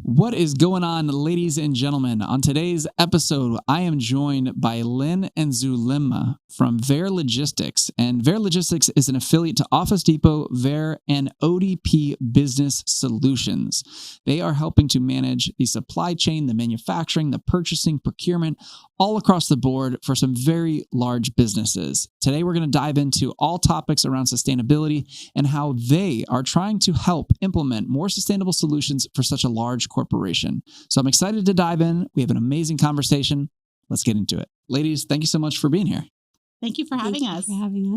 What is going on, ladies and gentlemen? On today's episode, I am joined by Lynn and Zulema from Veyer Logistics. And Veyer Logistics is an affiliate to Office Depot, Veyer, and ODP Business Solutions. They are helping to manage the supply chain, the manufacturing, the purchasing, procurement, all across the board for some very large businesses. Today, we're going to dive into all topics around sustainability and how they are trying to help implement more sustainable solutions for such a large corporation. So I'm excited to dive in. We have an amazing conversation. Let's get into it. Ladies, thank you so much for being here. Thank you for having us.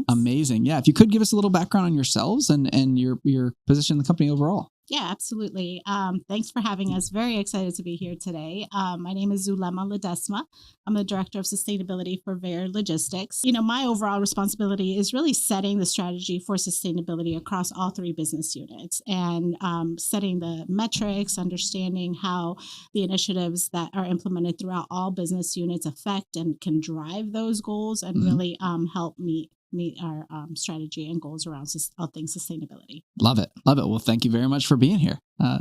Amazing. Yeah. If you could give us a little background on yourselves and your position in the company overall. Yeah, absolutely. Thanks for having us. Very excited to be here today. My name is Zulema Ledesma. I'm the Director of Sustainability for Veyer Logistics. My overall responsibility is really setting the strategy for sustainability across all three business units and setting the metrics, understanding how the initiatives that are implemented throughout all business units affect and can drive those goals and really help meet our strategy and goals around all things sustainability. Love it. Love it. Well, thank you very much for being here.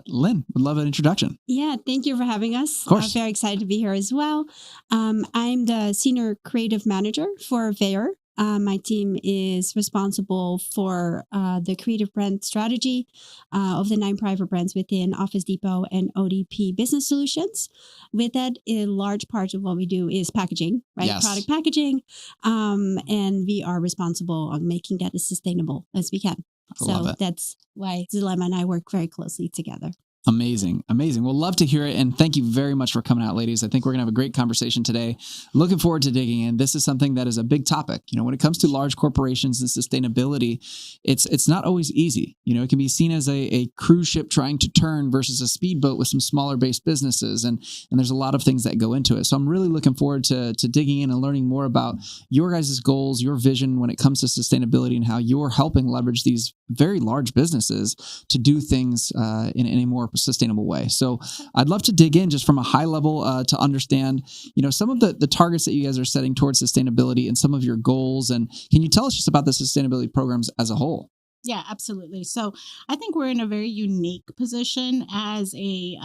Lynn, would love an introduction. Yeah, thank you for having us. Of course. I'm very excited to be here as well. I'm the Senior Creative Manager for Veyer. My team is responsible for the creative brand strategy of the 9 private brands within Office Depot and ODP Business Solutions. With that, a large part of what we do is packaging, right? Yes. Product packaging. And we are responsible on making that as sustainable as we can. Love So it. that's why Zulema and I work very closely together. Amazing. Amazing. We'll love to hear it. And thank you very much for coming out, ladies. I think we're going to have a great conversation today. Looking forward to digging in. This is something that is a big topic. When it comes to large corporations and sustainability, it's not always easy. It can be seen as a cruise ship trying to turn versus a speedboat with some smaller based businesses. And there's a lot of things that go into it. So I'm really looking forward to digging in and learning more about your guys' goals, your vision when it comes to sustainability and how you're helping leverage these very large businesses to do things in a more sustainable way. So I'd love to dig in just from a high level to understand, some of the targets that you guys are setting towards sustainability and some of your goals. And can you tell us just about the sustainability programs as a whole? Yeah, absolutely. So I think we're in a very unique position as a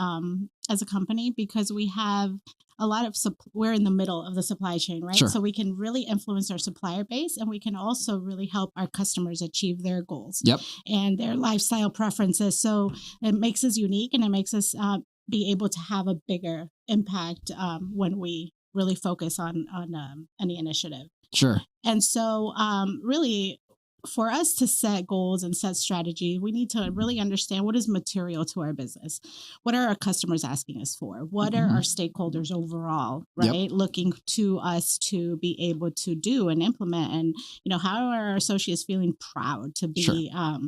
company because we have a lot of we're in the middle of the supply chain, right? Sure. So we can really influence our supplier base and we can also really help our customers achieve their goals Yep. and their lifestyle preferences. So it makes us unique and it makes us be able to have a bigger impact when we really focus on any initiative. Sure. And so really, for us to set goals and set strategy, we need to really understand what is material to our business. What are our customers asking us for? What are our stakeholders overall, right? Yep. Looking to us to be able to do and implement. And, how are our associates feeling proud to be Sure.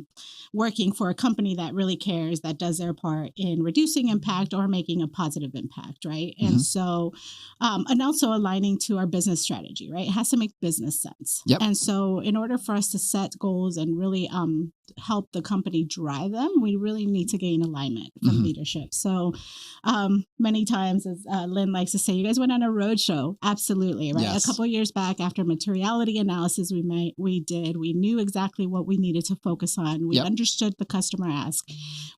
working for a company that really cares, that does their part in reducing impact or making a positive impact, right? And so, and also aligning to our business strategy, right? It has to make business sense. Yep. And so in order for us to set goals and really help the company drive them, we really need to gain alignment from leadership. So many times, as Lynn likes to say, you guys went on a road show. Absolutely, right? Yes. A couple of years back, after materiality analysis we knew exactly what we needed to focus on. We understood the customer ask.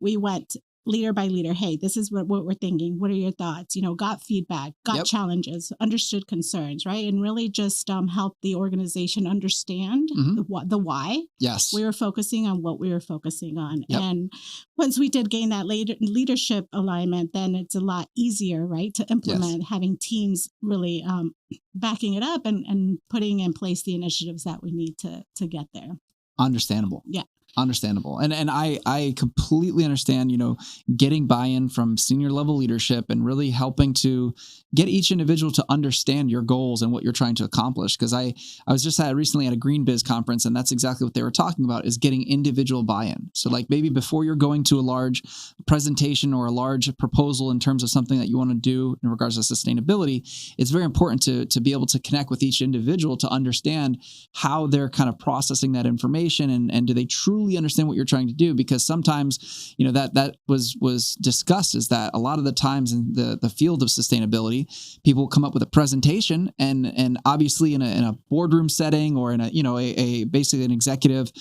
We went leader by leader. Hey, this is what we're thinking. What are your thoughts? Got feedback, got challenges, understood concerns, right? And really just help the organization understand the why. Yes. We were focusing on what we were focusing on. Yep. And once we did gain that leadership alignment, then it's a lot easier, right, to implement, having teams really backing it up and putting in place the initiatives that we need to get there. Understandable. Yeah. Understandable. And I completely understand, getting buy-in from senior level leadership and really helping to get each individual to understand your goals and what you're trying to accomplish. Because I was just recently at a Green Biz conference, and that's exactly what they were talking about, is getting individual buy-in. So like maybe before you're going to a large presentation or a large proposal in terms of something that you want to do in regards to sustainability, it's very important to be able to connect with each individual to understand how they're kind of processing that information and do they truly understand what you're trying to do, because sometimes that was discussed, is that a lot of the times in the field of sustainability, people come up with a presentation and obviously in a boardroom setting or in a basically an executive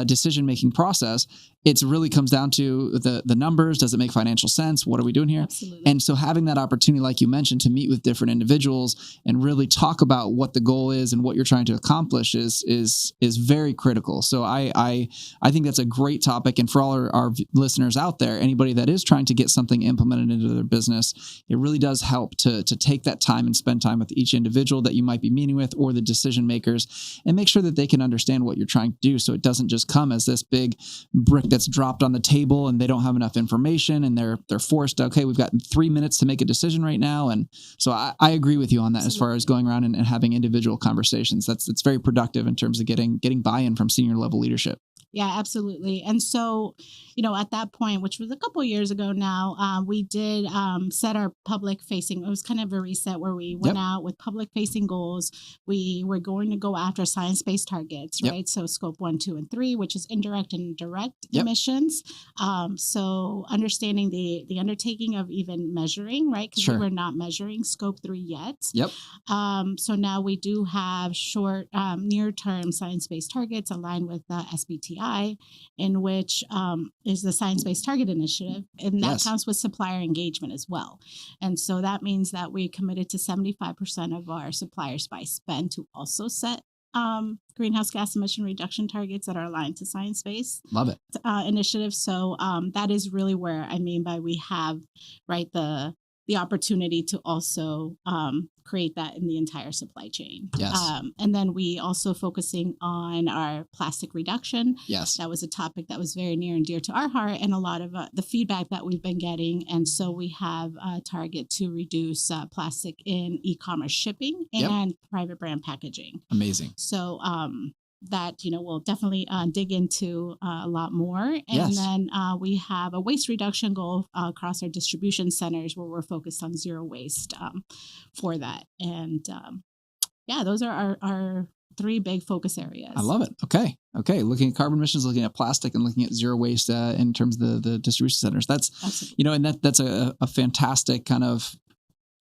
decision making process, it really comes down to the numbers. Does it make financial sense? What are we doing here? Absolutely. And so having that opportunity, like you mentioned, to meet with different individuals and really talk about what the goal is and what you're trying to accomplish is very critical. So I think that's a great topic. And for all our listeners out there, anybody that is trying to get something implemented into their business, it really does help to take that time and spend time with each individual that you might be meeting with or the decision makers, and make sure that they can understand what you're trying to do. So it doesn't just come as this big brick that's dropped on the table and they don't have enough information and they're forced, okay, we've got 3 minutes to make a decision right now. And so I agree with you on that. Absolutely. As far as going around and having individual conversations. It's very productive in terms of getting buy-in from senior level leadership. Yeah, absolutely. And so, at that point, which was a couple of years ago now, we did set our public facing. It was kind of a reset where we went out with public facing goals. We were going to go after science-based targets, right? So scope 1, 2, and 3, which is indirect and direct emissions. So understanding the undertaking of even measuring, right? Because we were not measuring scope 3 yet. So now we do have short, near-term science-based targets aligned with SBTI, in which is the Science-Based Target Initiative, and that counts with supplier engagement as well. And so that means that we committed to 75% of our suppliers by spend to also set greenhouse gas emission reduction targets that are aligned to science-based initiatives. So that is really where we have the opportunity to also create that in the entire supply chain. And then we also focusing on our plastic reduction. That was a topic that was very near and dear to our heart, and a lot of the feedback that we've been getting. And so we have a target to reduce plastic in e-commerce shipping and private brand packaging. Amazing. So that we'll definitely dig into a lot more. And then we have a waste reduction goal across our distribution centers where we're focused on zero waste for that. And those are our 3 big focus areas. I love it. Okay. Looking at carbon emissions, looking at plastic, and looking at zero waste in terms of the distribution centers. That's absolutely. And that's a fantastic kind of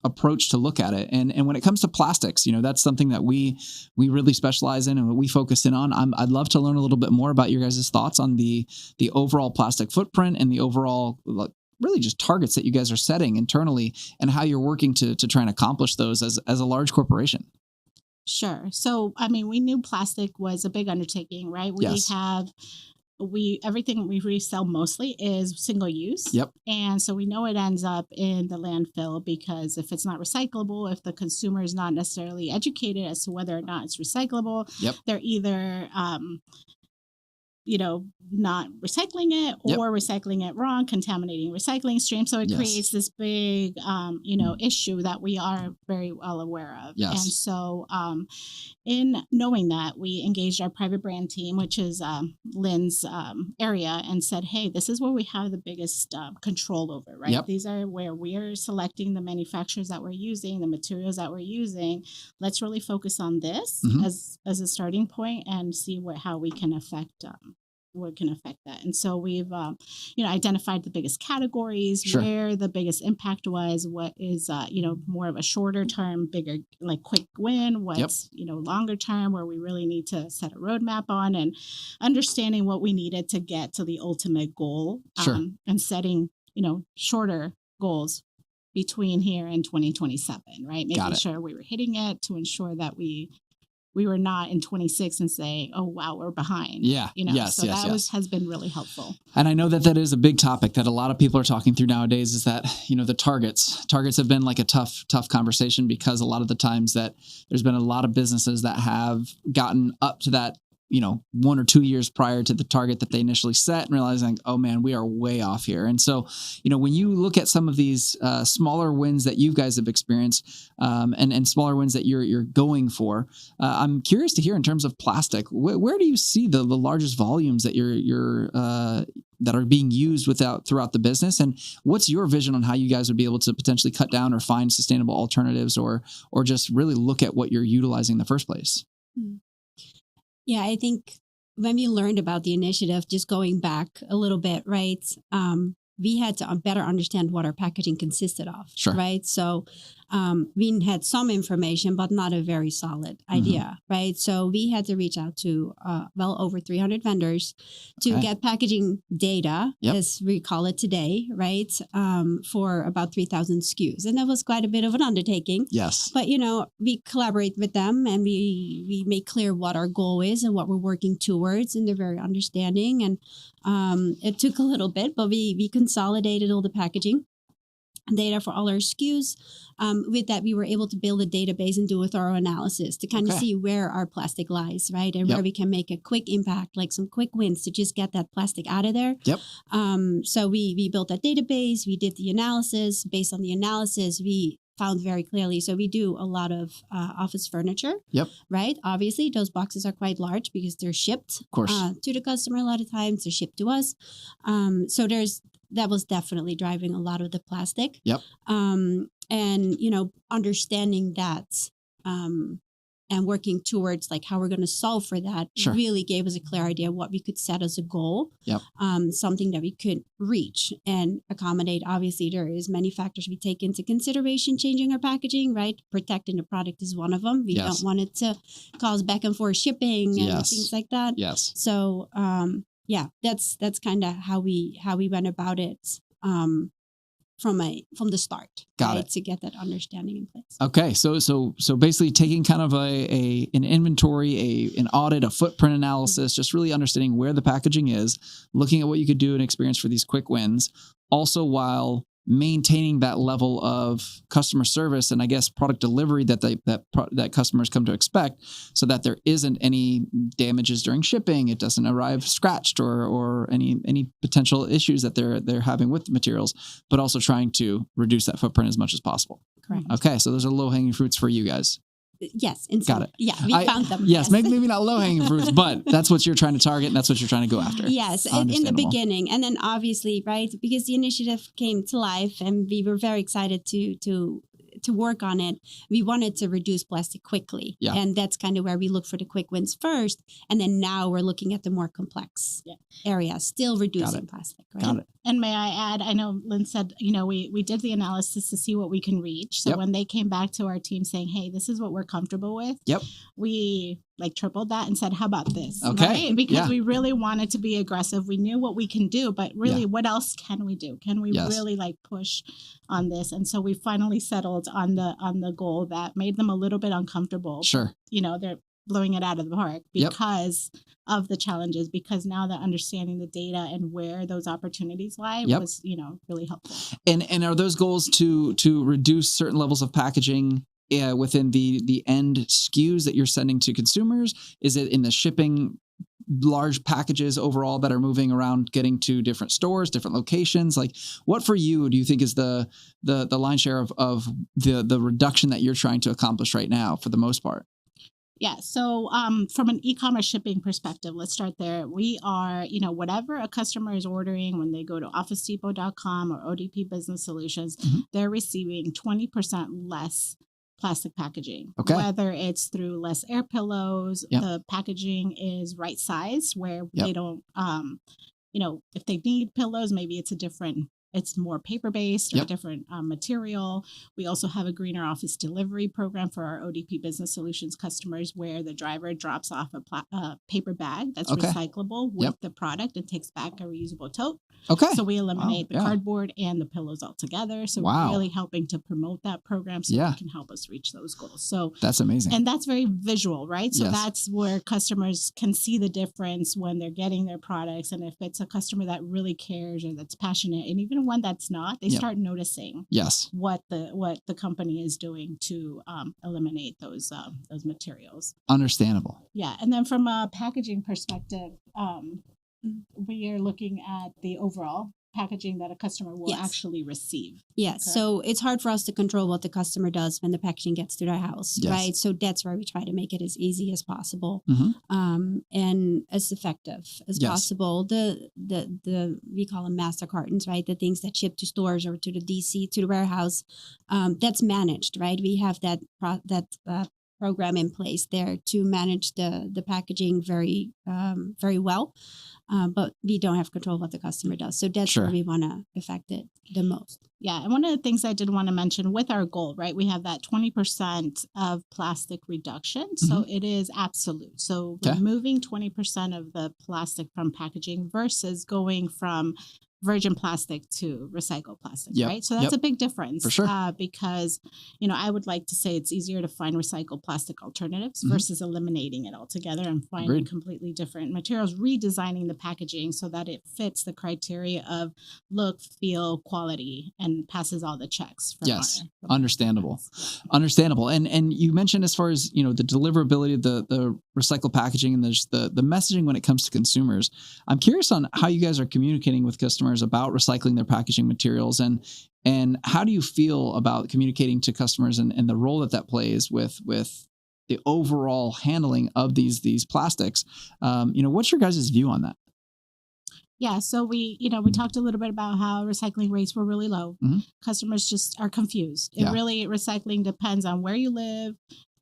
approach to look at it. And when it comes to plastics, that's something that we really specialize in and what we focus in on. I'd love to learn a little bit more about your guys' thoughts on the overall plastic footprint and the overall really just targets that you guys are setting internally, and how you're working to try and accomplish those as a large corporation. Sure. So, we knew plastic was a big undertaking, right? Everything we resell mostly is single use. And so we know it ends up in the landfill, because if it's not recyclable, if the consumer is not necessarily educated as to whether or not it's recyclable, they're either not recycling it or recycling it wrong, contaminating recycling stream. So it creates this big, issue that we are very well aware of. And so in knowing that, we engaged our private brand team, which is Lynn's area, and said, hey, this is where we have the biggest control over, right? These are where we're selecting the manufacturers that we're using, the materials that we're using. Let's really focus on this as a starting point and see how we can affect that. And so we've, identified the biggest categories, where the biggest impact was, what is, more of a shorter term, bigger, like quick win, what's, longer term, where we really need to set a roadmap on, and understanding what we needed to get to the ultimate goal, and setting, shorter goals between here and 2027, right? Making sure we were hitting it to ensure that we were not in 26 and saying, oh, wow, we're behind. Has been really helpful. And I know that is a big topic that a lot of people are talking through nowadays, is that, the targets have been like a tough conversation, because a lot of the times that there's been a lot of businesses that have gotten up to that, 1 or 2 years prior to the target that they initially set, and realizing, oh man, we are way off here. And so, when you look at some of these smaller wins that you guys have experienced, and smaller wins that you're going for, I'm curious to hear in terms of plastic, where do you see the largest volumes that you're that are being used throughout the business, and what's your vision on how you guys would be able to potentially cut down or find sustainable alternatives, or just really look at what you're utilizing in the first place? Yeah, I think when we learned about the initiative, just going back a little bit, right? we had to better understand what our packaging consisted of, Sure. right? So we had some information, but not a very solid idea, right? So we had to reach out to well over 300 vendors to get packaging data, as we call it today, right? For about 3,000 SKUs. And that was quite a bit of an undertaking. Yes. But, we collaborate with them and we make clear what our goal is and what we're working towards, and they're very understanding. And it took a little bit, but we consolidated all the packaging data for all our SKUs. With that, we were able to build a database and do a thorough analysis to kind of see where our plastic lies, right? And where we can make a quick impact, like some quick wins to just get that plastic out of there. Yep. So we built that database. We did the analysis. Based on the analysis, we found very clearly. So we do a lot of office furniture, right? Obviously, those boxes are quite large because they're shipped of course. To the customer a lot of times. They're shipped to us. So that was definitely driving a lot of the plastic. Yep. And, understanding that and working towards like how we're going to solve for that really gave us a clear idea of what we could set as a goal. Yep. Something that we could reach and accommodate. Obviously, there is many factors we take into consideration changing our packaging, right? Protecting the product is one of them. We don't want it to cause back and forth shipping and things like that. Yes. So, that's kind of how we went about it from the start. Got it. To get that understanding in place. Okay, so basically taking kind of an inventory, an audit, a footprint analysis, just really understanding where the packaging is, looking at what you could do and experience for these quick wins, also while maintaining that level of customer service and I guess product delivery that customers come to expect, so that there isn't any damages during shipping, it doesn't arrive scratched or any potential issues that they're having with the materials, but also trying to reduce that footprint as much as possible. Correct. Okay, so those are low-hanging fruits for you guys. Yes. Got it. Yeah, we found them. Yes, maybe not low-hanging fruits, but that's what you're trying to target and that's what you're trying to go after. Yes, in the beginning. And then obviously, right, because the initiative came to life and we were very excited to work on it, we wanted to reduce plastic quickly. Yeah. And that's kind of where we look for the quick wins first. And then now we're looking at the more complex areas, still reducing plastic. Right? Got it. And may I add, I know Lynn said, we did the analysis to see what we can reach. So when they came back to our team saying, hey, this is what we're comfortable with, we tripled that and said, how about this? Okay. Right? Because we really wanted to be aggressive. We knew what we can do, but really what else can we do? Can we really push on this? And so we finally settled on the goal that made them a little bit uncomfortable. Sure. They're blowing it out of the park because of the challenges, because now they're understanding the data and where those opportunities lie was, really helpful. And are those goals to reduce certain levels of packaging within the end SKUs that you're sending to consumers? Is it in the shipping large packages overall that are moving around, getting to different stores, different locations? Like, what for you do you think is the line share of the reduction that you're trying to accomplish right now for the most part? Yeah. So from an e-commerce shipping perspective, let's start there. We are, whatever a customer is ordering when they go to OfficeDepot.com or ODP Business Solutions, they're receiving 20% less plastic packaging. Okay. Whether it's through less air pillows, the packaging is right size where they don't, if they need pillows, maybe it's more paper-based or a different material. We also have a greener office delivery program for our ODP Business Solutions customers where the driver drops off a paper bag that's recyclable with the product and takes back a reusable tote. Okay. So we eliminate the cardboard and the pillows altogether. So we're really helping to promote that program so it can help us reach those goals. So that's amazing. And that's very visual, right? So that's where customers can see the difference when they're getting their products. And if it's a customer that really cares or that's passionate, and even one that's not, they start noticing what the company is doing to eliminate those materials. Understandable. Yeah. And then from a packaging perspective, we are looking at the overall packaging that a customer will actually receive. Yes. Okay? So it's hard for us to control what the customer does when the packaging gets to their house, right? So that's where we try to make it as easy as possible and as effective as possible. The we call them master cartons, right? The things that ship to stores or to the DC, to the warehouse, that's managed, right? We have that program in place there to manage the packaging very well. But we don't have control of what the customer does. So that's Sure. where we want to affect it the most. Yeah. And one of the things I did want to mention with our goal, right? We have that 20% of plastic reduction. So it is absolute. So Okay. removing 20% of the plastic from packaging versus going from virgin plastic to recycled plastic, Yep. right? So that's a big difference. For sure. Because, I would like to say it's easier to find recycled plastic alternatives versus eliminating it altogether and finding Agreed. completely different materials, redesigning the packaging so that it fits the criteria of look, feel, quality, and passes all the checks. Yes. From Understandable. Yeah. Understandable. And you mentioned as far as, the deliverability of the recycled packaging and there's the messaging when it comes to consumers. I'm curious on how you guys are communicating with customers about recycling their packaging materials and how do you feel about communicating to customers and the role that plays with the overall handling of these plastics. What's your guys' view on that? Yeah, so we talked a little bit about how recycling rates were really low. Customers just are confused. Yeah. Recycling depends on where you live,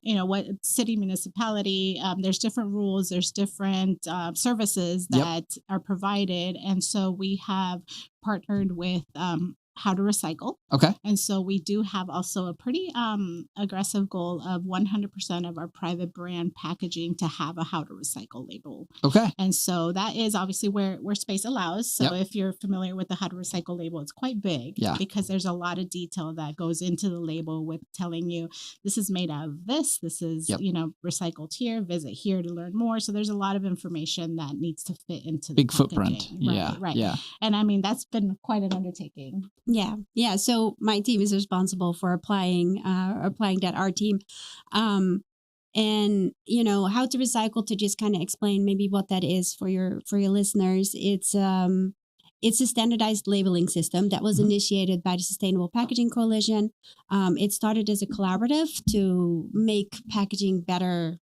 what city, municipality. There's different rules. There's different services that are provided. And so we have partnered with How to Recycle. Okay. And so we do have also a pretty aggressive goal of 100% of our private brand packaging to have a How to Recycle label. Okay. And so that is obviously where space allows. So if you're familiar with the How to Recycle label, it's quite big because there's a lot of detail that goes into the label with telling you this is made out of this. This is, recycled here, visit here to learn more. So there's a lot of information that needs to fit into the big footprint. Right, right. Yeah. And I mean, that's been quite an undertaking. Yeah. So my team is responsible for applying that our team. And How to Recycle, to just kind of explain maybe what that is for your listeners. It's a standardized labeling system that was initiated by the Sustainable Packaging Coalition. It started as a collaborative to make packaging better,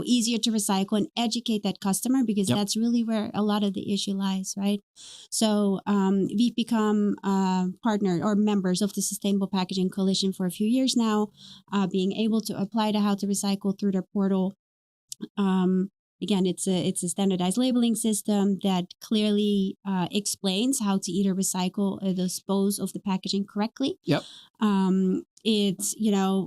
easier to recycle and educate that customer because that's really where a lot of the issue lies, right? So we've become partner or members of the Sustainable Packaging Coalition for a few years now, being able to apply to How to Recycle through their portal. Again, it's a standardized labeling system that clearly explains how to either recycle or dispose of the packaging correctly. Yep. It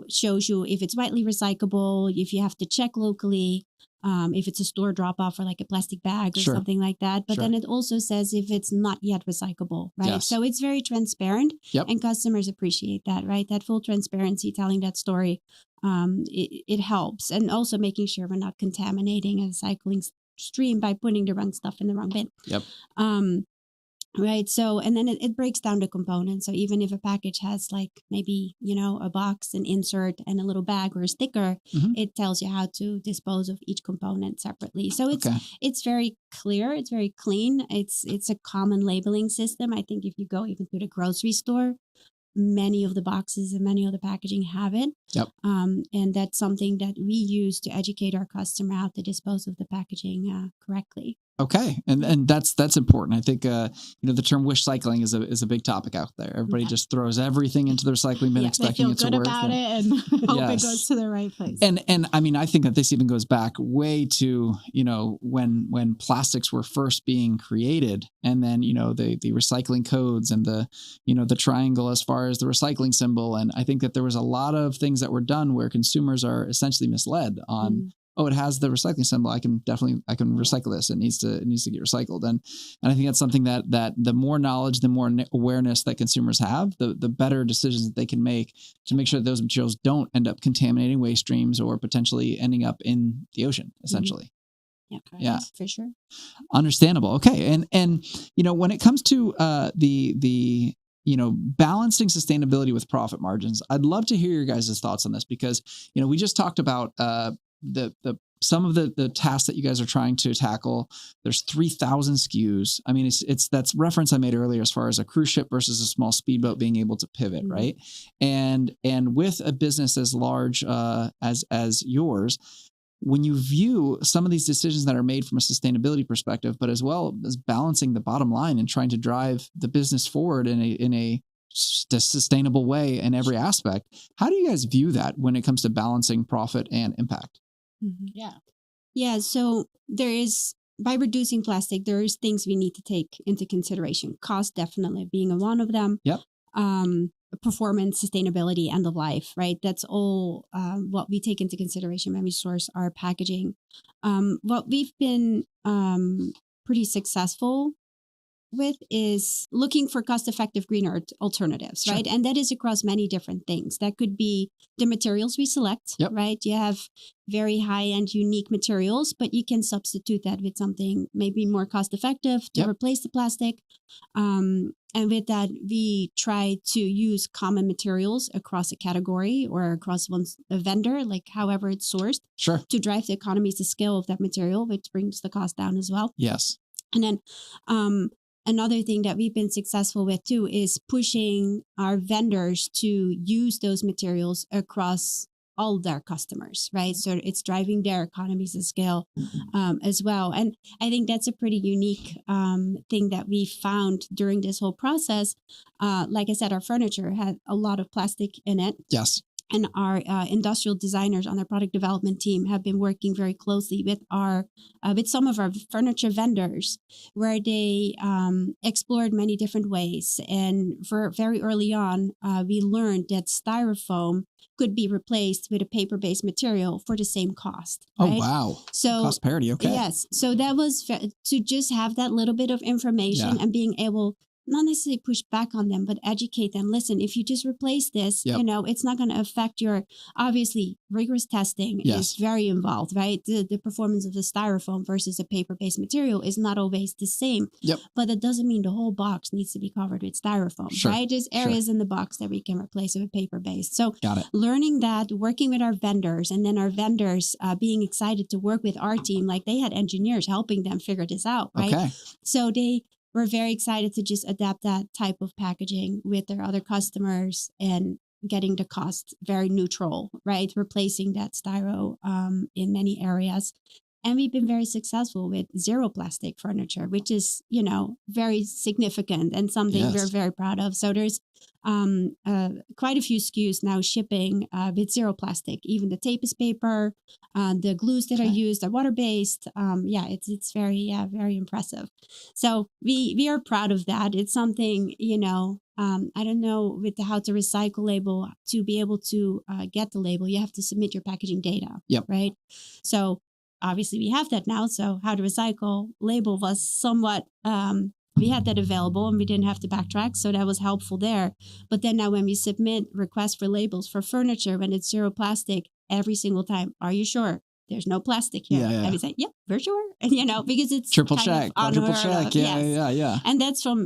shows you if it's widely recyclable, if you have to check locally, if it's a store drop off or like a plastic bag or something like that. But then it also says if it's not yet recyclable, right? Yes. So it's very transparent and customers appreciate that, right? That full transparency, telling that story. It helps. And also making sure we're not contaminating a recycling stream by putting the wrong stuff in the wrong bin. Yep. Right. So, and then it breaks down the components. So even if a package has like maybe, a box, an insert and a little bag or a sticker, it tells you how to dispose of each component separately. So it's very clear. It's very clean. It's a common labeling system. I think if you go even to the grocery store, many of the boxes and many of the packaging have it. Yep. And that's something that we use to educate our customer how to dispose of the packaging correctly. Okay. And that's important. I think, the term wish cycling is a big topic out there. Everybody just throws everything into the recycling bin expecting it to work. They feel good about it and hope it goes to the right place. And I mean, I think that this even goes back way to, when plastics were first being created and then, the recycling codes and the triangle as far as the recycling symbol. And I think that there was a lot of things that were done where consumers are essentially misled on, it has the recycling symbol. I can recycle this. It needs to get recycled. And I think that's something that the more knowledge, the more awareness that consumers have, the better decisions that they can make to make sure that those materials don't end up contaminating waste streams or potentially ending up in the ocean, essentially. Yeah, for sure. Understandable. Okay. And when it comes to the balancing sustainability with profit margins, I'd love to hear your guys' thoughts on this because, we just talked about some of the tasks that you guys are trying to tackle. There's 3,000 SKUs. I mean, it's that's reference I made earlier as far as a cruise ship versus a small speedboat being able to pivot, right? And with a business as large as yours, when you view some of these decisions that are made from a sustainability perspective, but as well as balancing the bottom line and trying to drive the business forward in a sustainable way in every aspect. How do you guys view that when it comes to balancing profit and impact? Yeah. Yeah. So there is, by reducing plastic, there is things we need to take into consideration. Cost definitely being one of them. Yep. Performance, sustainability, end of life, right? That's all what we take into consideration when we source our packaging. What we've been pretty successful with is looking for cost-effective greener alternatives, Sure. right? And that is across many different things. That could be the materials we select, Yep. right? You have very high-end, unique materials, but you can substitute that with something maybe more cost-effective to Yep. replace the plastic. And with that, we try to use common materials across a category or across a vendor, like however it's sourced, Sure. to drive the economies of scale of that material, which brings the cost down as well. Yes. And then another thing that we've been successful with too is pushing our vendors to use those materials across all their customers, right? So it's driving their economies of scale as well. And I think that's a pretty unique thing that we found during this whole process. Like I said, our furniture had a lot of plastic in it. Yes. And our industrial designers on our product development team have been working very closely with with some of our furniture vendors, where they explored many different ways. And for very early on, we learned that styrofoam could be replaced with a paper-based material for the same cost. Oh, right? wow. So Cost parity. Okay. yes, so that was to just have that little bit of information and being able, not necessarily push back on them, but educate them. Listen, if you just replace this, Yep. it's not going to affect your, obviously, rigorous testing Yes. is very involved, right? The performance of the styrofoam versus a paper-based material is not always the same. Yep. But that doesn't mean the whole box needs to be covered with styrofoam, Sure. right? There's areas in the box that we can replace it with paper-based. So Got it. learning that, working with our vendors, and then our vendors being excited to work with our team, like they had engineers helping them figure this out, right? Okay. So we're very excited to just adapt that type of packaging with their other customers and getting the cost very neutral, right? Replacing that styro in many areas. And we've been very successful with zero plastic furniture, which is, very significant and something Yes. we're very proud of. So there's quite a few SKUs now shipping with zero plastic. Even the tape is paper. The glues that are used are water-based. It's very impressive. So we are proud of that. It's something, I don't know with the how to recycle label, to be able to get the label, you have to submit your packaging data. Yep. Right. So obviously we have that now. So how to recycle label was somewhat, we had that available and we didn't have to backtrack. So that was helpful there. But then now when we submit requests for labels for furniture, when it's zero plastic, every single time, are you sure there's no plastic here? Yeah. And we say, yep, we're sure. And, because it's Triple kind check. of unheard Quadruple check. of. Yeah. Yes. Yeah. And that's from,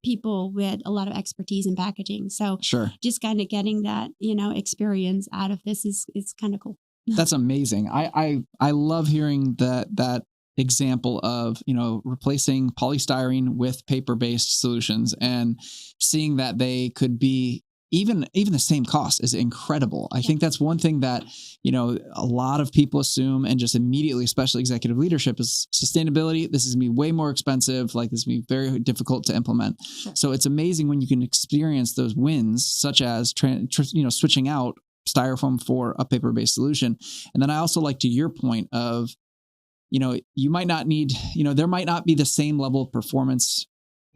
people with a lot of expertise in packaging. So Sure. just kind of getting that, experience out of this is kind of cool. That's amazing. I love hearing that example of, replacing polystyrene with paper-based solutions and seeing that they could be even the same cost is incredible. I think that's one thing that, a lot of people assume, and just immediately, especially executive leadership, is sustainability. This is going to be way more expensive. Like, this is going to be very difficult to implement. Sure. So it's amazing when you can experience those wins, such as, switching out styrofoam for a paper-based solution. And then I also like, to your point of, you might not need, there might not be the same level of performance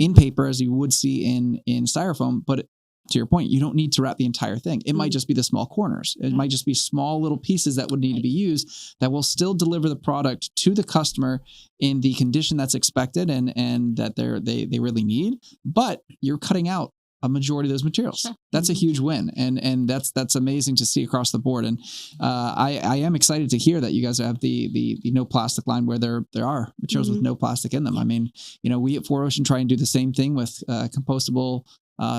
in paper as you would see in styrofoam, but to your point, you don't need to wrap the entire thing. It might just be the small corners. It might just be small little pieces that would need to be used that will still deliver the product to the customer in the condition that's expected and that they really need, but you're cutting out a majority of those materials. Sure. That's a huge win. And that's amazing to see across the board. And I am excited to hear that you guys have the no plastic line, where there are materials with no plastic in them. I mean, we at 4 Ocean try and do the same thing with compostable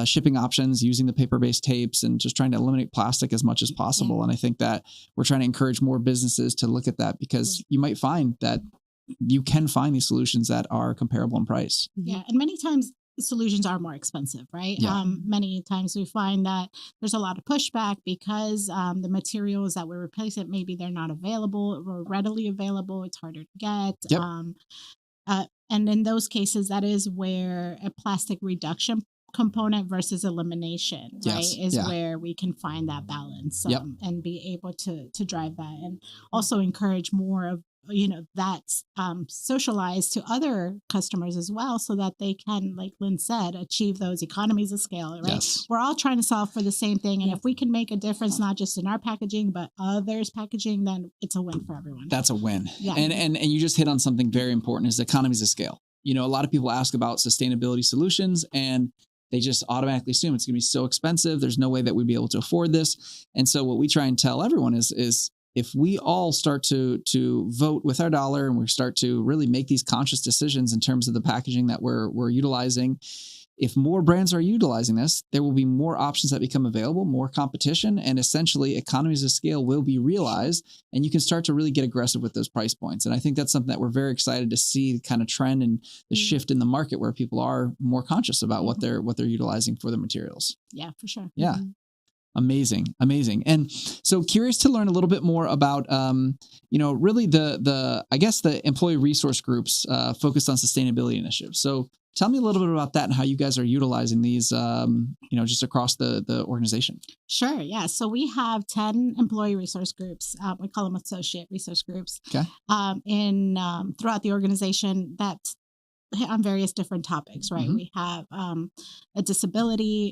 shipping options, using the paper-based tapes and just trying to eliminate plastic as much as possible. Yeah. And I think that we're trying to encourage more businesses to look at that, because you might find that you can find these solutions that are comparable in price. Yeah. And many times solutions are more expensive, right? Yeah. Many times we find that there's a lot of pushback because the materials that we're replacing, maybe they're not available or readily available. It's harder to get. Yep. And in those cases, that is where a plastic reduction component versus elimination, right? Yes. Is Yeah. where we can find that balance Yep. and be able to drive that, and also encourage more of that's socialized to other customers as well, so that they can, like Lynn said, achieve those economies of scale, right? Yes. We're all trying to solve for the same thing, and if we can make a difference not just in our packaging but others' packaging, then it's a win for everyone. That's a win. Yeah. And you just hit on something very important, is economies of scale. A lot of people ask about sustainability solutions and they just automatically assume it's going to be so expensive. There's no way that we'd be able to afford this. And so what we try and tell everyone is if we all start to vote with our dollar and we start to really make these conscious decisions in terms of the packaging that we're utilizing, if more brands are utilizing this, there will be more options that become available, more competition, and essentially economies of scale will be realized, and you can start to really get aggressive with those price points. And I think that's something that we're very excited to see, the kind of trend and the shift in the market where people are more conscious about what they're utilizing for their materials. Yeah, for sure. Yeah. Amazing. And so curious to learn a little bit more about, really the employee resource groups focused on sustainability initiatives. So tell me a little bit about that and how you guys are utilizing these, just across the organization. Sure. Yeah. So we have 10 employee resource groups. We call them associate resource groups. Okay. Throughout the organization that on various different topics, right? Mm-hmm. We have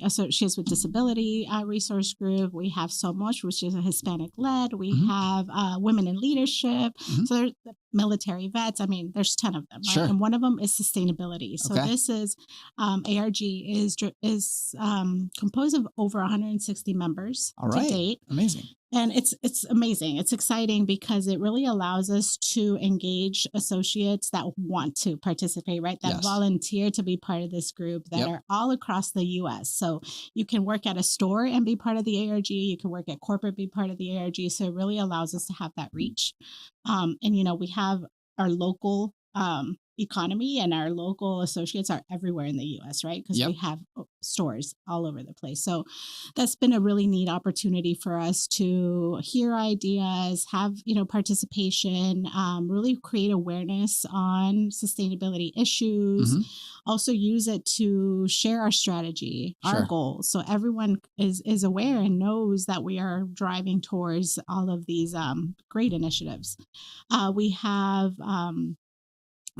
associates with disability resource group. We have So Much, which is a Hispanic led. We have women in leadership. So there's military vets. I mean, there's 10 of them, right? Sure. And one of them is sustainability. So this is ARG is composed of over 160 members to date. Amazing. And it's amazing. It's exciting because it really allows us to engage associates that want to participate, right? That volunteer to be part of this group that are all across the U.S. So you can work at a store and be part of the ARG. You can work at corporate, be part of the ARG. So it really allows us to have that reach. We have our local economy, and our local associates are everywhere in the U.S., right? Because we have stores all over the place. So that's been a really neat opportunity for us to hear ideas, have, participation, really create awareness on sustainability issues, also use it to share our strategy, our goals. So everyone is aware and knows that we are driving towards all of these great initiatives. We have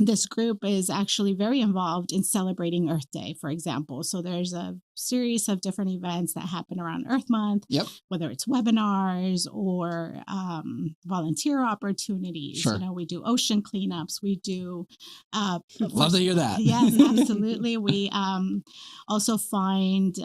this group is actually very involved in celebrating Earth Day, for example. So there's a series of different events that happen around Earth Month, whether it's webinars or volunteer opportunities. Sure. We do ocean cleanups. We do. Love to hear that. Yes, absolutely. We also find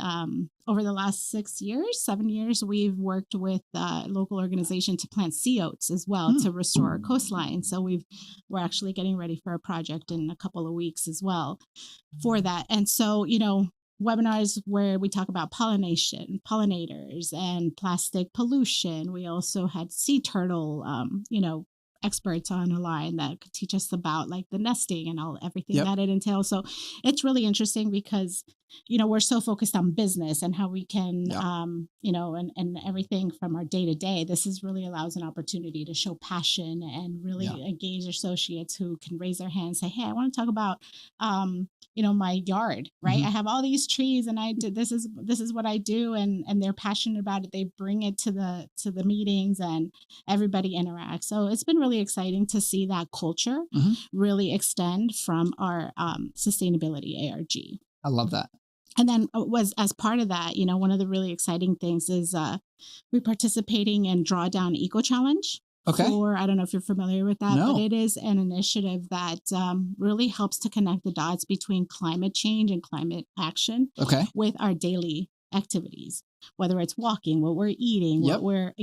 over the last 7 years, we've worked with a local organization to plant sea oats as well to restore our coastline. So we're actually getting ready for a project in a couple of weeks as well for that. And so, webinars where we talk about pollinators and plastic pollution. We also had sea turtle, experts on a line that could teach us about like the nesting and everything that it entails. So it's really interesting because, we're so focused on business and how we can, and everything from our day to day. This really allows an opportunity to show passion and really engage associates who can raise their hand and say, hey, I want to talk about, my yard, right? I have all these trees and this is what I do. And they're passionate about it. They bring it to the meetings and everybody interacts. So it's been really exciting to see that culture really extend from our sustainability ARG. I love that. And then as part of that, one of the really exciting things is we're participating in Drawdown Eco Challenge. Okay. I don't know if you're familiar with that, No. but it is an initiative that really helps to connect the dots between climate change and climate action with our daily activities, whether it's walking, what we're eating, what we're,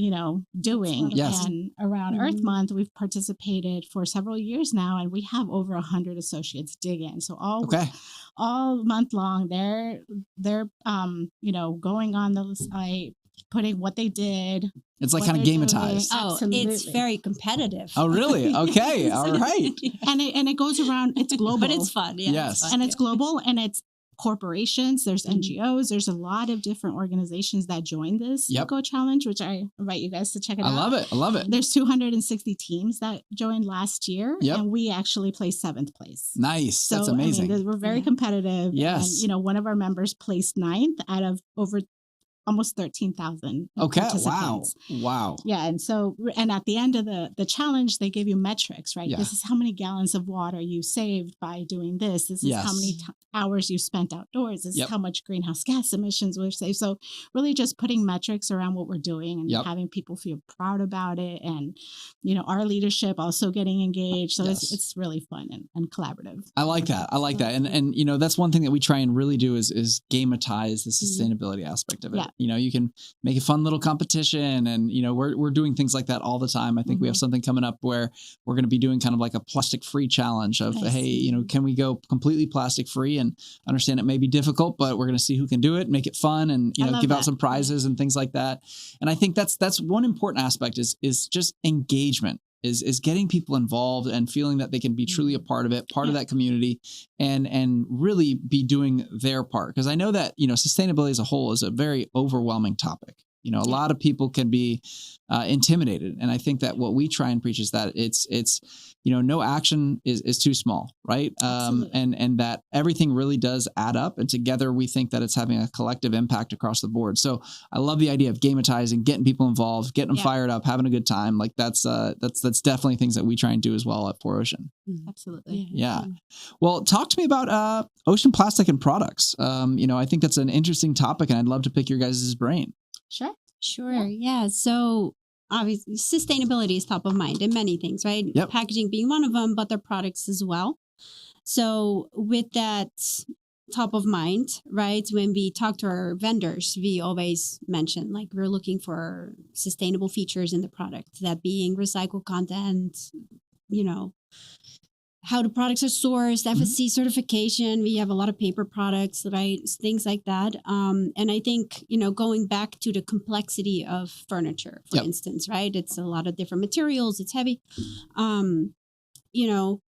doing. Yes. And around Earth Month, we've participated for several years now, and we have over 100 associates dig in. So all month long, they're going on the site, putting what they did. It's like kind of gamatized. It's very competitive. Oh, really? Okay. All right. And it goes around, it's global. But it's fun. Yeah, yes. it's fun, and it's global, and it's corporations, there's NGOs, there's a lot of different organizations that join this Eco Challenge, which I invite you guys to check it out. I love it. There's 260 teams that joined last year, and we actually placed 7th place. Nice. So, that's amazing. I mean, we're very competitive. Yes. And, you know, one of our members placed 9th out of over almost 13,000 participants. Wow. Yeah. And so, and at the end of the challenge, they give you metrics, right? Yeah. This is how many gallons of water you saved by doing this. This is how many hours you spent outdoors. This is how much greenhouse gas emissions were saved. So really just putting metrics around what we're doing and having people feel proud about it. And, you know, our leadership also getting engaged. So it's really fun and collaborative. I like that. And, you know, that's one thing that we try and really do is gamatize the sustainability aspect of it. You know, you can make a fun little competition and, you know, we're doing things like that all the time. I think we have something coming up where we're going to be doing kind of like a plastic free challenge of, hey, you know, can we go completely plastic free? And understand it may be difficult, but we're going to see who can do it, make it fun and, you know, give out some prizes and things like that. And I think that's one important aspect is just engagement. Is getting people involved and feeling that they can be truly a part of it, part of that community, and really be doing their part. Because I know that, you know, sustainability as a whole is a very overwhelming topic. You know, a lot of people can be intimidated. And I think that what we try and preach is that it's you know, no action is too small, right? And that everything really does add up. And together we think that it's having a collective impact across the board. So I love the idea of gamatizing, getting people involved, getting them fired up, having a good time. Like that's definitely things that we try and do as well at 4Ocean. Absolutely. Yeah. Well, talk to me about ocean plastic and products. You know, I think that's an interesting topic and I'd love to pick your guys' brain. Sure. Yeah. So obviously sustainability is top of mind in many things, right? Packaging being one of them, but their products as well. So with that top of mind, right? When we talk to our vendors, we always mention like we're looking for sustainable features in the product, that being recycled content, you know, how the products are sourced, FSC certification. We have a lot of paper products, right? Things like that. And I think, you know, going back to the complexity of furniture, for instance, right? It's a lot of different materials. It's heavy. You know,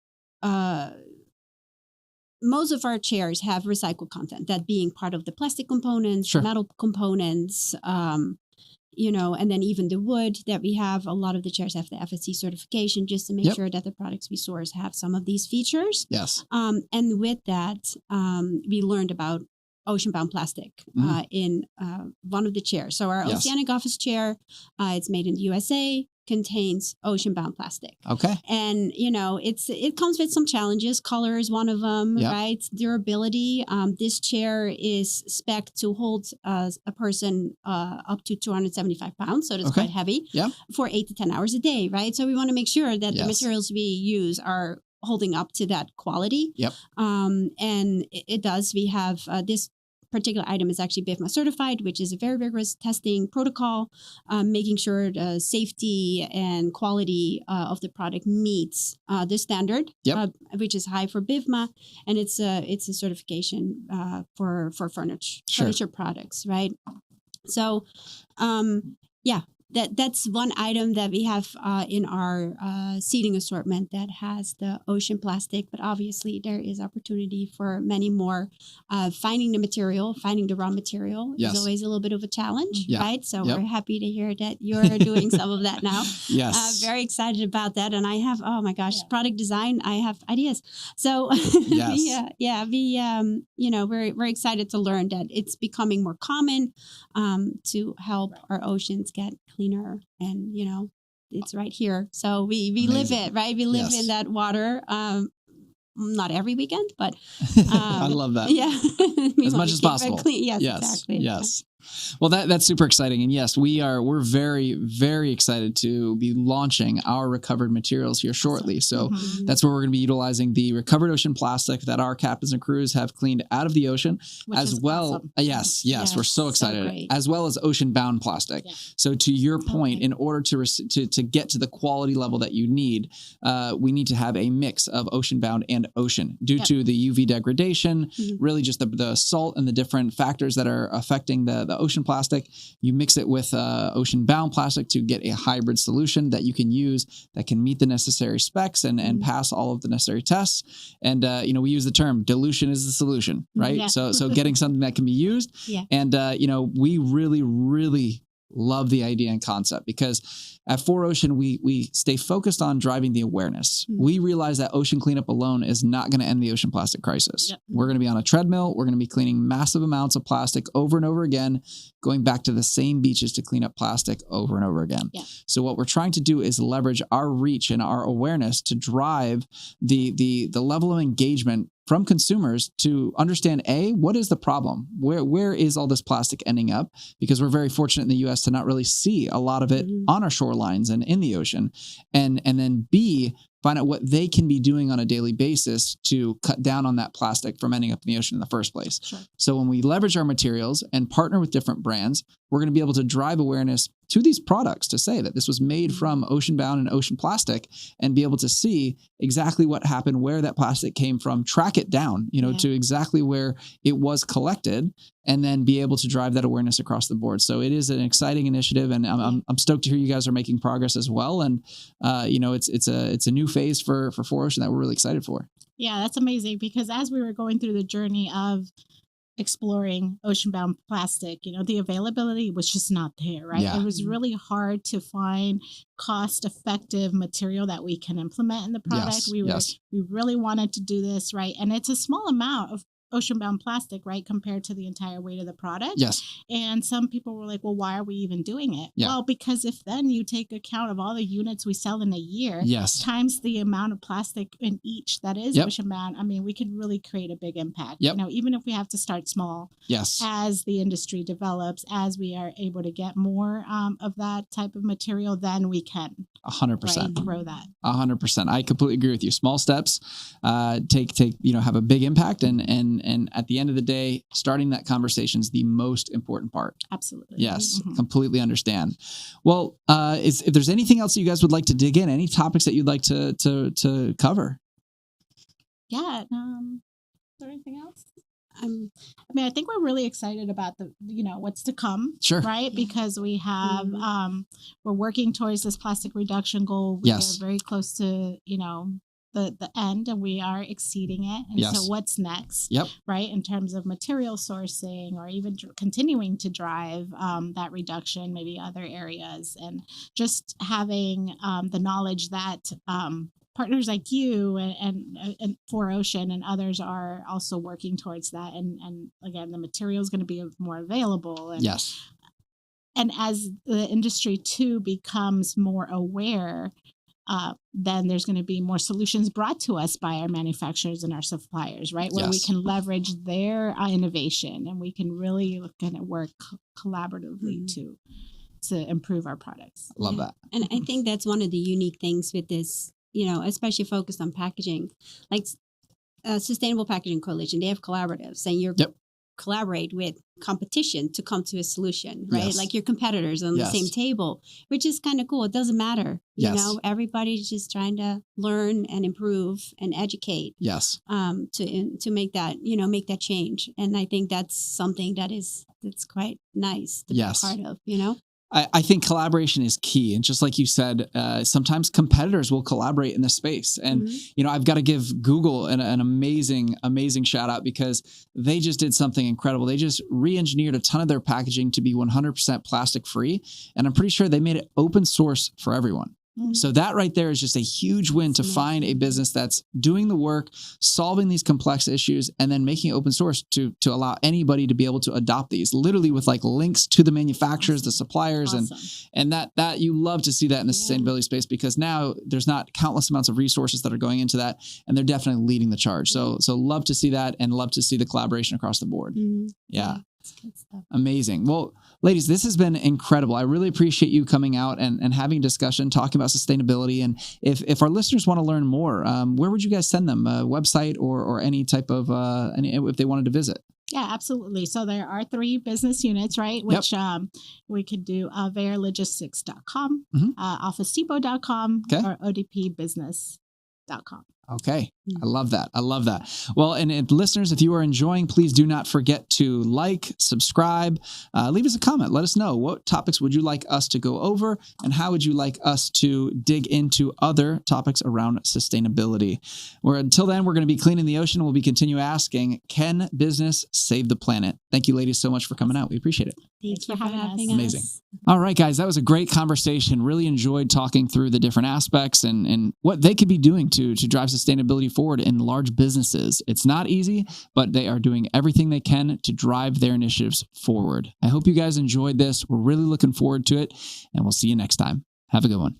most of our chairs have recycled content, that being part of the plastic components, metal components, you know, and then even the wood that we have, a lot of the chairs have the FSC certification just to make sure that the products we source have some of these features. Yes. And with that, we learned about ocean-bound plastic in one of the chairs. So our Oceanic office chair, it's made in the USA, contains ocean-bound plastic. Okay. And, you know, it comes with some challenges. Color is one of them, right? Durability. This chair is spec'd to hold a person up to 275 pounds. So it's quite heavy for 8 to 10 hours a day, right? So we want to make sure that the materials we use are holding up to that quality. And it does. We have this particular item is actually BIFMA certified, which is a very rigorous testing protocol, making sure the safety and quality of the product meets the standard, which is high for BIFMA, and it's a certification for furniture products, right? So, That's one item that we have in our seating assortment that has the ocean plastic, but obviously there is opportunity for many more. Finding the material, finding the raw material is always a little bit of a challenge, right? So we're happy to hear that you're doing some of that now. Very excited about that. And I have, oh my gosh, product design, I have ideas. So we're excited to learn that it's becoming more common to help our oceans get cleaner, and you know it's right here, so we live it, right? We live in that water, not every weekend, but I love that. As much as possible. Exactly. Well, that's super exciting. And yes, we're very, very excited to be launching our recovered materials here shortly. So that's where we're going to be utilizing the recovered ocean plastic that our captains and crews have cleaned out of the ocean, which as well. Awesome. Yes, we're so excited, as well as ocean bound plastic. So to your point, in order to get to the quality level that you need, we need to have a mix of ocean bound and ocean due to the UV degradation, really just the salt and the different factors that are affecting the the ocean plastic, you mix it with ocean bound plastic to get a hybrid solution that you can use that can meet the necessary specs and pass all of the necessary tests. And, we use the term dilution is the solution, right? Yeah. So getting something that can be used. Yeah. And, we really, really love the idea and concept because at 4Ocean, we stay focused on driving the awareness. We realize that ocean cleanup alone is not going to end the ocean plastic crisis. Yep. We're going to be on a treadmill. We're going to be cleaning massive amounts of plastic over and over again, going back to the same beaches to clean up plastic over and over again. Yeah. So what we're trying to do is leverage our reach and our awareness to drive the level of engagement from consumers to understand, A, what is the problem? Where is all this plastic ending up? Because we're very fortunate in the US to not really see a lot of it on our shorelines and in the ocean. And then B, find out what they can be doing on a daily basis to cut down on that plastic from ending up in the ocean in the first place. Sure. So when we leverage our materials and partner with different brands, we're going to be able to drive awareness to these products to say that this was made from ocean bound and ocean plastic and be able to see exactly what happened, where that plastic came from, track it down, to exactly where it was collected, and then be able to drive that awareness across the board. So it is an exciting initiative, and I'm stoked to hear you guys are making progress as well. And it's a new phase for 4Ocean that we're really excited for. Yeah, that's amazing because as we were going through the journey of exploring ocean-bound plastic, the availability was just not there, right? Yeah. It was really hard to find cost-effective material that we can implement in the product. Yes. We really wanted to do this, right? And it's a small amount of ocean-bound plastic, right, compared to the entire weight of the product. Yes. And some people were like, well, why are we even doing it? Yeah. Well, because if then you take account of all the units we sell in a year, Yes. times the amount of plastic in each that is ocean-bound, we can really create a big impact. Yep. Even if we have to start small, Yes. as the industry develops, as we are able to get more of that type of material, then we can 100%. grow that. 100%. I completely agree with you. Small steps have a big impact, and at the end of the day, starting that conversation is the most important part. Absolutely. Yes, completely understand. Well, if there's anything else that you guys would like to dig in, any topics that you'd like to cover? Yeah. Is there anything else? I think we're really excited about what's to come. Sure. Right. Because we have, we're working towards this plastic reduction goal. We are very close to, the end, and we are exceeding it. And so what's next? Yep. Right. In terms of material sourcing or even continuing to drive that reduction, maybe other areas, and just having the knowledge that partners like you and 4Ocean and others are also working towards that. And again, the material is going to be more available. And, and as the industry too becomes more aware, then there's going to be more solutions brought to us by our manufacturers and our suppliers, right? Where we can leverage their innovation, and we can really work collaboratively to improve our products. Love that. And I think that's one of the unique things with this, especially focused on packaging, like Sustainable Packaging Coalition. They have collaboratives, and you collaborate with competition to come to a solution, right? Yes. Like your competitors on the same table, which is kind of cool. It doesn't matter. Everybody's just trying to learn and improve and educate. Yes. To make that, make that change. And I think that's something that's quite nice to be part of, I think collaboration is key. And just like you said, sometimes competitors will collaborate in this space. And, I've got to give Google an amazing, amazing shout out because they just did something incredible. They just re-engineered a ton of their packaging to be 100% plastic free. And I'm pretty sure they made it open source for everyone. So that right there is just a huge win to find a business that's doing the work, solving these complex issues, and then making it open source to allow anybody to be able to adopt these, literally with like links to the manufacturers, the suppliers, and that you love to see that in the sustainability space because now there's not countless amounts of resources that are going into that, and they're definitely leading the charge. So love to see that, and love to see the collaboration across the board. Yeah. Good stuff. Amazing. Well, ladies, this has been incredible. I really appreciate you coming out and having a discussion, talking about sustainability. And if our listeners want to learn more, where would you guys send them? A website or any type of, if they wanted to visit? Yeah, absolutely. So there are 3 business units, right? Which we could do VeyerLogistics.com, OfficeDepot.com, or ODPBusiness.com. Okay. I love that. I love that. Well, and listeners, if you are enjoying, please do not forget to like, subscribe, leave us a comment. Let us know what topics would you like us to go over and how would you like us to dig into other topics around sustainability. Until then, we're going to be cleaning the ocean. We'll be continue asking, can business save the planet? Thank you, ladies, so much for coming out. We appreciate it. Thanks you for for having having us. Amazing. us. All right, guys, that was a great conversation. Really enjoyed talking through the different aspects and what they could be doing to drive sustainability forward in large businesses. It's not easy, but they are doing everything they can to drive their initiatives forward. I hope you guys enjoyed this. We're really looking forward to it, and we'll see you next time. Have a good one.